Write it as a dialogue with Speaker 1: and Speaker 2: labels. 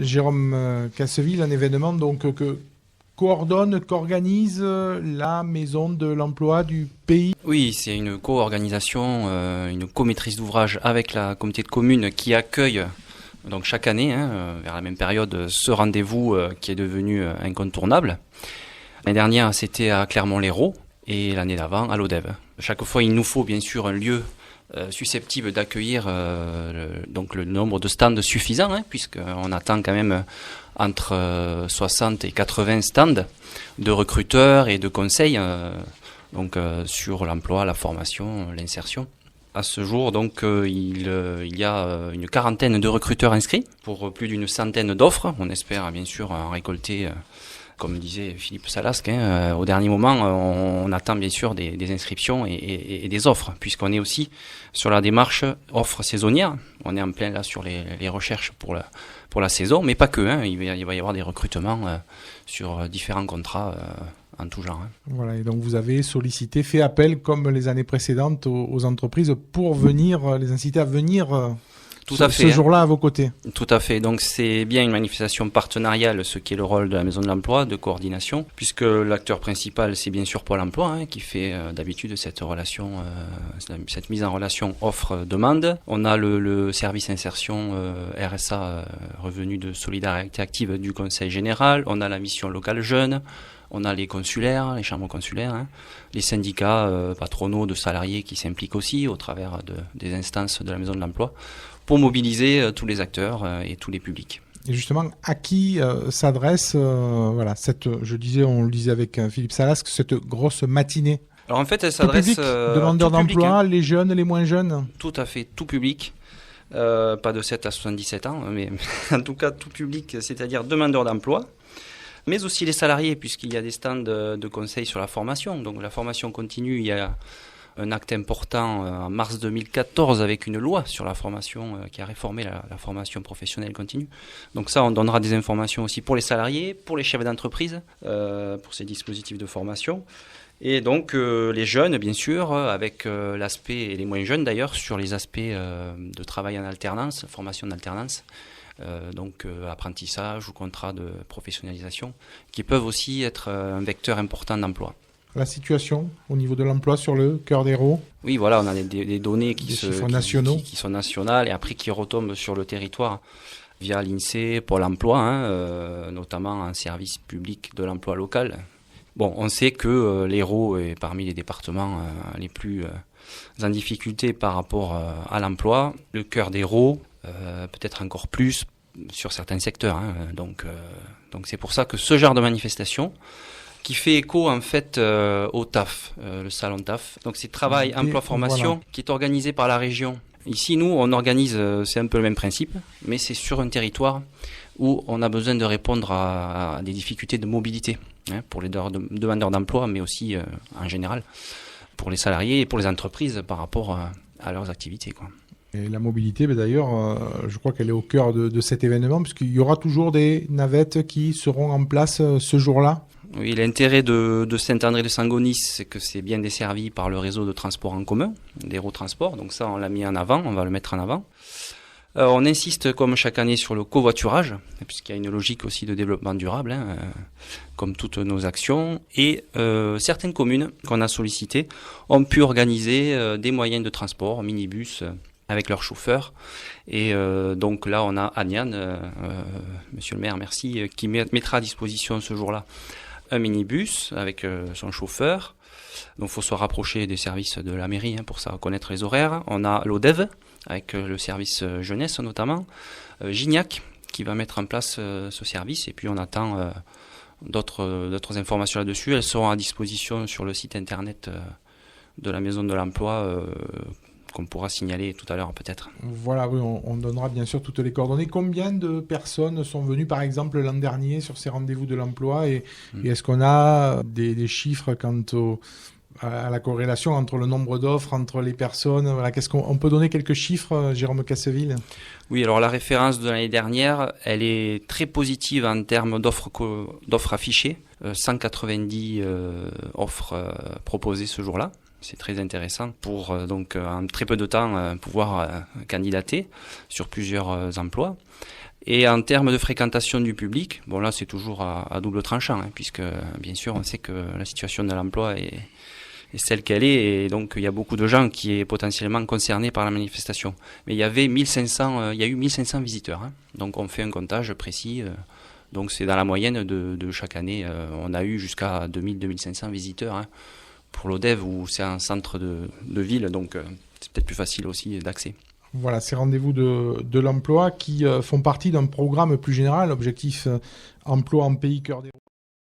Speaker 1: Jérôme Casseville, un événement donc que qu'organise la Maison de l'Emploi du pays.
Speaker 2: Oui, c'est une co-organisation, une co-maîtrise d'ouvrage avec la communauté de communes qui accueille donc chaque année, vers la même période, ce rendez-vous qui est devenu incontournable. L'année dernière, c'était à Clermont-Lérault et l'année d'avant à l'Odève. Chaque fois, il nous faut bien sûr un lieu susceptible d'accueillir donc le nombre de stands suffisant, puisqu'on attend quand même entre 60 et 80 stands de recruteurs et de conseils sur l'emploi, la formation, l'insertion. À ce jour, donc, il y a une quarantaine de recruteurs inscrits pour plus d'une centaine d'offres. On espère bien sûr en récolter, comme disait Philippe Salasque, au dernier moment, on attend bien sûr des inscriptions et des offres, puisqu'on est aussi sur la démarche offres saisonnières. On est en plein là sur les recherches pour la saison, mais pas que. Il va y avoir des recrutements sur différents contrats en tout genre.
Speaker 1: Voilà, et donc vous avez sollicité, fait appel comme les années précédentes aux entreprises pour venir, les inciter à venir ce jour-là à vos côtés.
Speaker 2: Tout à fait, donc c'est bien une manifestation partenariale, ce qui est le rôle de la Maison de l'Emploi, de coordination, puisque l'acteur principal c'est bien sûr Pôle Emploi, qui fait d'habitude cette relation, cette mise en relation offre-demande. On a le service insertion RSA, revenu de solidarité active du Conseil général, on a la mission locale jeune. On a les consulaires, les chambres consulaires, les syndicats patronaux de salariés qui s'impliquent aussi au travers des instances de la Maison de l'Emploi pour mobiliser tous les acteurs et tous les publics.
Speaker 1: Et justement, à qui s'adresse, on le disait avec Philippe Salasque, cette grosse matinée?
Speaker 2: Alors en fait, elle s'adresse
Speaker 1: demandeurs d'emploi, les jeunes, les moins jeunes?
Speaker 2: Tout à fait, tout public. Pas de 7 à 77 ans, mais en tout cas tout public, c'est-à-dire demandeurs d'emploi. Mais aussi les salariés, puisqu'il y a des stands de conseil sur la formation. Donc la formation continue, il y a un acte important en mars 2014 avec une loi sur la formation qui a réformé la formation professionnelle continue. Donc ça, on donnera des informations aussi pour les salariés, pour les chefs d'entreprise, pour ces dispositifs de formation. Et donc les jeunes, bien sûr, avec l'aspect, et les moins jeunes d'ailleurs, sur les aspects de travail en alternance, formation en alternance. Apprentissage ou contrat de professionnalisation, qui peuvent aussi être un vecteur important d'emploi.
Speaker 1: La situation au niveau de l'emploi sur le cœur d'Hérault?
Speaker 2: Oui, voilà, on a des données qui sont nationales et après qui retombent sur le territoire via l'INSEE, Pôle emploi, notamment un service public de l'emploi local. Bon, on sait que l'Hérault est parmi les départements les plus en difficulté par rapport à l'emploi. Le cœur d'Hérault, peut-être encore plus sur certains secteurs. Donc c'est pour ça que ce genre de manifestation, qui fait écho en fait au TAF, le salon TAF. Donc c'est travail, emploi, formation, voilà, qui est organisé par la région. Ici, nous, on organise, c'est un peu le même principe, mais c'est sur un territoire où on a besoin de répondre à des difficultés de mobilité, pour les demandeurs d'emploi, mais aussi en général pour les salariés et pour les entreprises par rapport à leurs activités, quoi.
Speaker 1: Et la mobilité, d'ailleurs, je crois qu'elle est au cœur de cet événement, puisqu'il y aura toujours des navettes qui seront en place ce jour-là.
Speaker 2: Oui, l'intérêt de Saint-André-de-Sangonis, c'est que c'est bien desservi par le réseau de transport en commun, d'Hérault Transport. Donc ça, on l'a mis en avant, on va le mettre en avant. On insiste, comme chaque année, sur le covoiturage, puisqu'il y a une logique aussi de développement durable, comme toutes nos actions. Et certaines communes qu'on a sollicitées ont pu organiser des moyens de transport, minibus, avec leurs chauffeurs. Et donc là, on a Aniane, monsieur le maire, merci, qui mettra à disposition ce jour-là un minibus avec son chauffeur. Donc il faut se rapprocher des services de la mairie pour ça, connaître les horaires. On a l'Odève, avec le service jeunesse notamment. Gignac, qui va mettre en place ce service. Et puis on attend d'autres informations là-dessus. Elles seront à disposition sur le site internet de la Maison de l'Emploi, qu'on pourra signaler tout à l'heure peut-être.
Speaker 1: Voilà, oui, on donnera bien sûr toutes les coordonnées. Combien de personnes sont venues par exemple l'an dernier sur ces rendez-vous de l'emploi et est-ce qu'on a des chiffres quant à la corrélation entre le nombre d'offres, entre les personnes? Voilà, qu'est-ce qu'on peut donner quelques chiffres, Jérôme Casseville?
Speaker 2: Oui, alors la référence de l'année dernière, elle est très positive en termes d'offres affichées. 190 offres proposées ce jour-là. C'est très intéressant pour en très peu de temps pouvoir candidater sur plusieurs emplois. Et en termes de fréquentation du public, bon là c'est toujours à double tranchant, hein, puisque bien sûr on sait que la situation de l'emploi est celle qu'elle est, et donc il y a beaucoup de gens qui est potentiellement concernés par la manifestation. Mais il y eu 1500 visiteurs, hein. Donc on fait un comptage précis, donc c'est dans la moyenne de chaque année. On a eu jusqu'à 2000-2500 visiteurs, hein, pour l'ODEV, où c'est un centre de ville, donc c'est peut-être plus facile aussi d'accès.
Speaker 1: Voilà, ces rendez-vous de l'emploi qui font partie d'un programme plus général, objectif emploi en pays cœur des